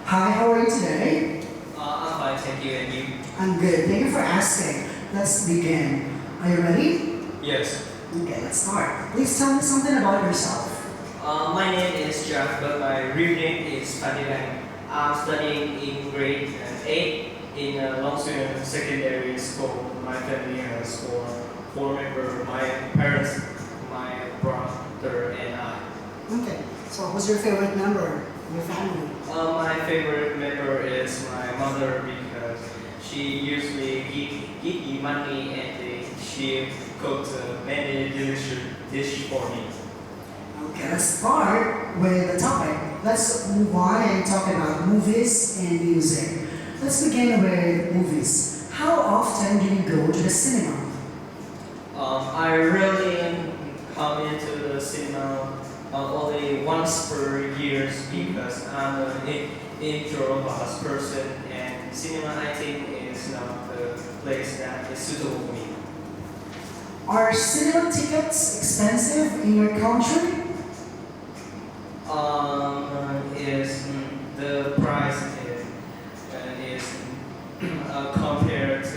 Hi, how are you today? I'm fine, thank you. And you? I'm good. Thank you for asking. Let's begin. Are you ready? Yes. Okay, let's start. Please tell me something about yourself. My name is Jack, but my real name is Phan. I'm studying in grade 8 in Longswing Secondary School. My family has four members, my parents, my brother, and I. Okay, so who's your favorite member of your family? My favorite member is my mother because she usually give me money and she cooks many delicious dishes for me. Okay, let's start with the topic. Let's move on and talk about movies and music. Let's begin with movies. How often do you go to the cinema? I really come into the cinema only once per year because I'm an introvert person and cinema I think is not the place that is suitable for me. Are cinema tickets expensive in your country? Is the price is compared to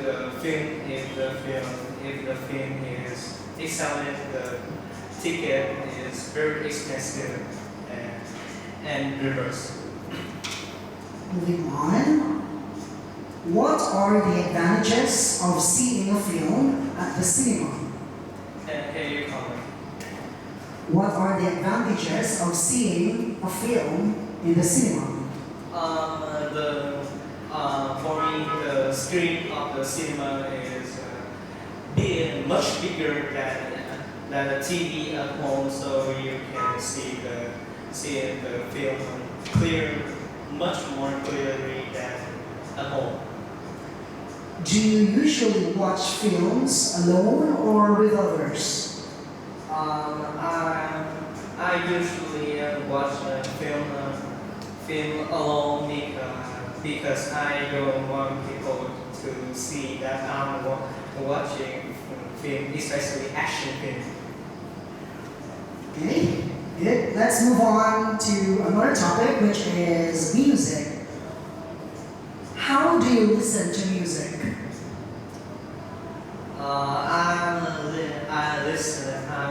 the film. If the film is excellent, the ticket is very expensive and reverse. Moving on. What are the advantages of seeing a film at the cinema? Can you comment? What are the advantages of seeing a film in the cinema? For me, the screen of the cinema is much bigger than the TV at home, so you can see the film much more clearly than at home. Do you usually watch films alone or with others? I usually watch a film alone because I don't want people to see that I'm watching film, especially action film. Okay, good. Let's move on to another topic, which is music. How do you listen to music? I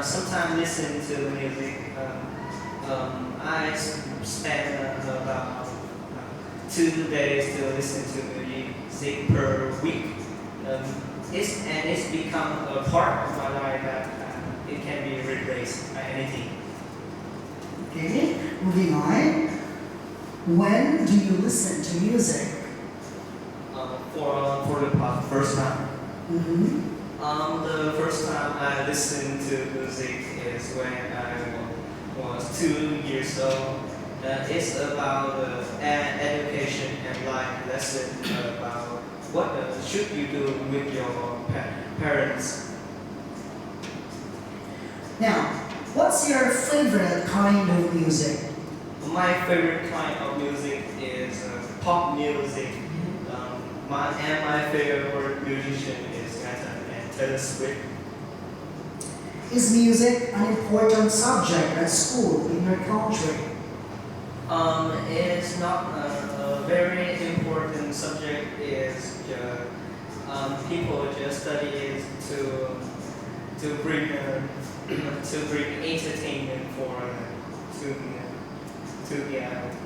sometimes listen to music. I spend about 2 days to listen to music per week. It's become a part of my life that it can be replaced by anything. Okay, moving on. When do you listen to music? For the first time. Mm-hmm. The first time I listened to music is when I was 2 years old. It's about education and life lesson about what should you do with your parents. Now, what's your favorite kind of music? My favorite kind of music is pop music. My favorite musician is Taylor Swift. Is music an important subject at school in your country? It's not a very important subject. It's just people just study it to bring entertainment to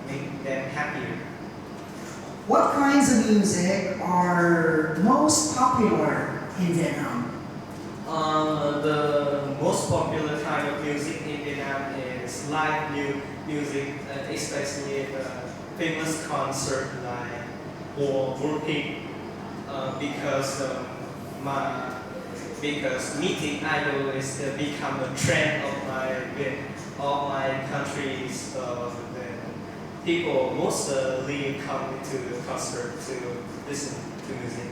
make them happier. What kinds of music are most popular in Vietnam? The most popular kind of music in Vietnam is live music, especially the famous concert like or working because because meeting idol is become a trend of my country. So then people mostly come to the concert to listen to music.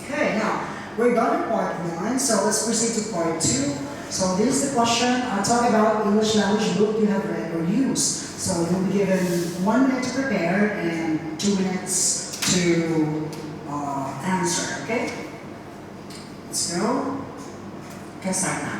Okay, now we're done with part 1, so let's proceed to part 2. So this is the question. I'll talk about English language book you have read or used. So you'll be given 1 minute to prepare and 2 minutes to answer, okay? Let's go. Okay, start now.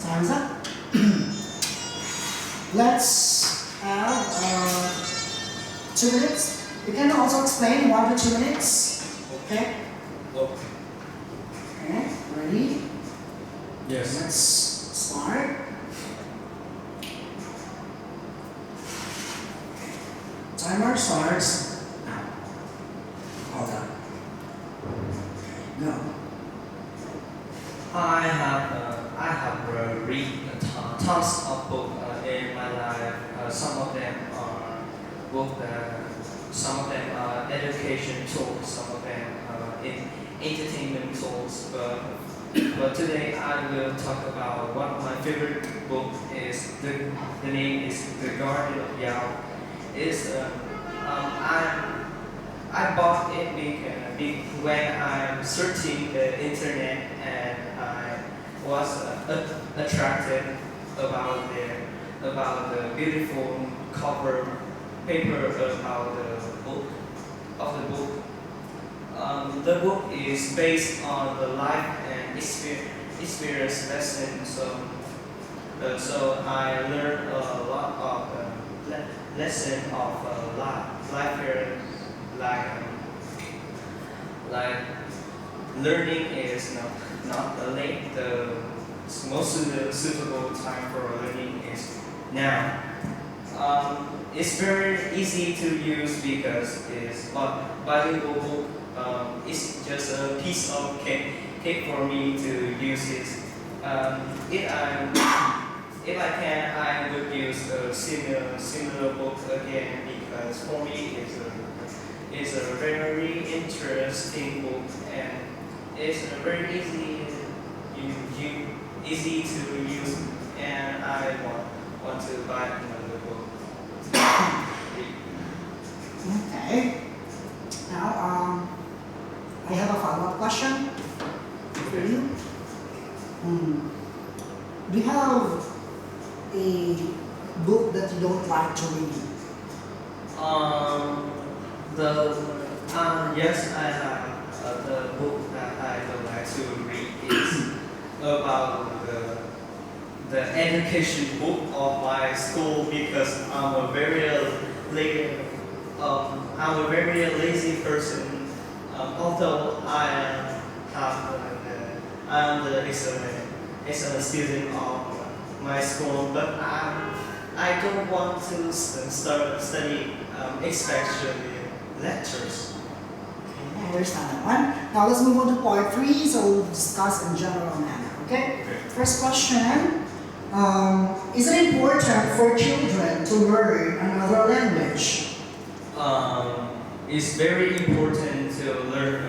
Time's up. Let's have 2 minutes. You can also explain 1 to 2 minutes. Okay? Okay, ready? Yes. Let's start. Timer starts now. Hold on. Go. I have read tons of books in my life. Some of them are some of them are education tools, some of them are entertainment tools. But today I will talk about one of my favorite book is the name is The Garden of Yao. Is I bought it when I'm searching the internet and I was attracted about the beautiful cover paper about the book. The book is based on the life and experience lessons. So I learned a lot of lesson of life here, like learning is not late. The most suitable time for learning is now. It's very easy to use because it's bilingual book. It's just a piece of cake for me to use it. If I can, I would use a similar book again because for me it's a very interesting book and it's a very easy to use and I want to buy another book. Okay. Now, I have a follow-up question for you. Do you have a book that you don't like to read? Yes, I have the book that I don't like to read is about the education book of my school because I'm a very lazy person. Although I'm the excellent student of my school, but I don't want to start study especially lectures. Okay, I understand that one. Now let's move on to part 3, so we'll discuss in general manner, okay? First question, is it important for children to learn another language? It's very important to learn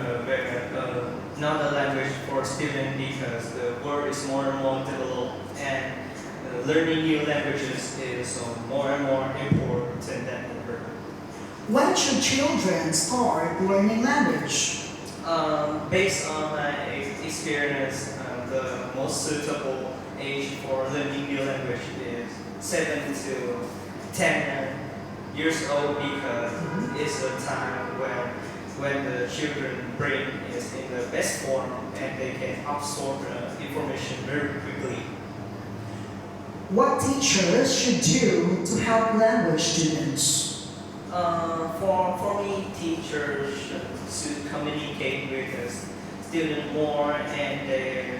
another language for students because the world is more and more developed and learning new languages is more and more important than ever. When should children start learning language? Based on my experience, the most suitable age for learning new language is 7 to 10 years old because it's a time when the children's brain is in the best form and they can absorb information very quickly. What teachers should do to help language students? For me, teachers should communicate with the student more and they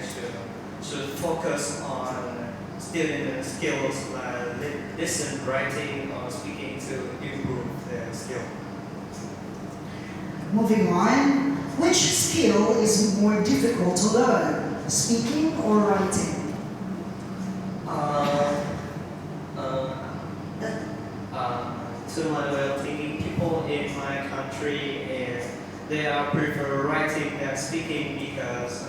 should focus on student skills like listen, writing, or speaking to improve their skill. Moving on, which skill is more difficult to learn, speaking or writing? To my way of thinking, people in my country, they are prefer writing than speaking because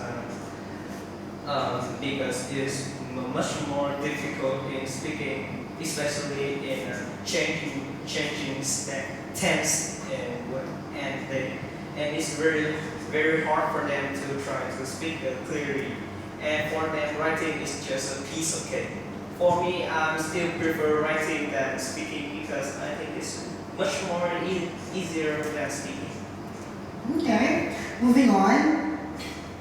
it's much more difficult in speaking, especially in changing tense and it's very hard for them to try to speak clearly. And for them, writing is just a piece of cake. For me, I still prefer writing than speaking because I think it's much more easier than speaking. Okay, moving on.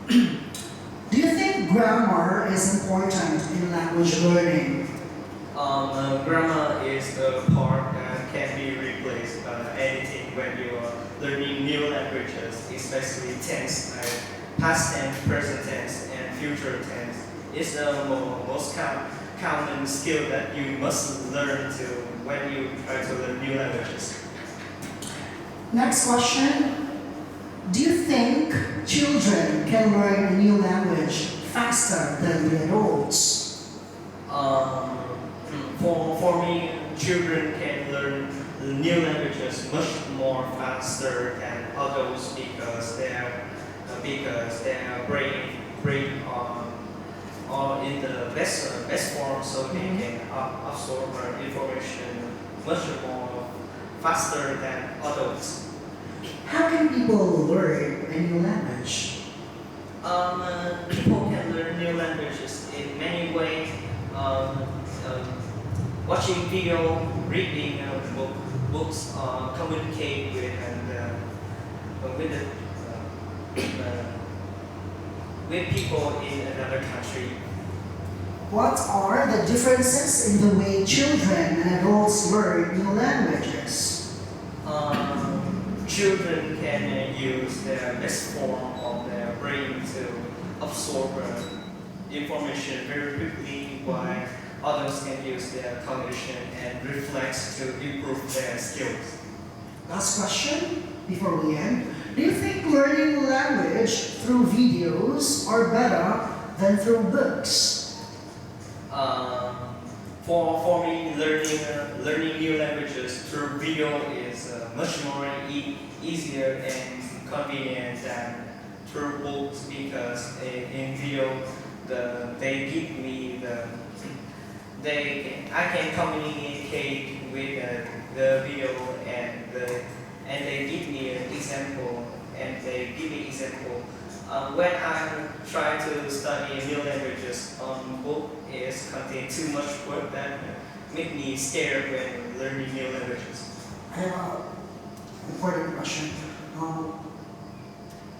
Do you think grammar is important in language learning? Grammar is the part that can be replaced by anything when you are learning new languages, especially tense, like past tense, present tense, and future tense. It's the most common skill that you must learn to when you try to learn new languages. Next question. Do you think children can learn a new language faster than the adults? For me, children can learn new languages much more faster than adults because their brain are in the best form, so they can absorb information much more faster than adults. How can people learn a new language? People can learn new languages in many ways. Watching video, reading books, communicate with people in another country. What are the differences in the way children and adults learn new languages? Children can use their best form of their brain to absorb information very quickly, while others can use their cognition and reflex to improve their skills. Last question before we end. Do you think learning language through videos are better than through books? For me, learning new languages through video is much more easier and convenient than through books because in video they give me I can communicate with the video and they give me an example when I try to study new languages on book is contain too much work that make me scared when learning new languages. I have an important question.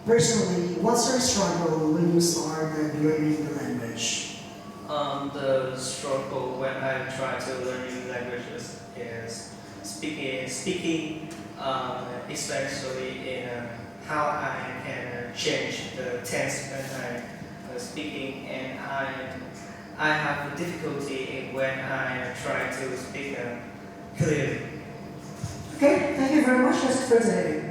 Personally, what's your struggle when you started learning the language? The struggle when I try to learn new languages is speaking, especially in how I can change the tense when I speaking, and I have difficulty when I try to speak clearly. Okay, thank you very much. That's it for today.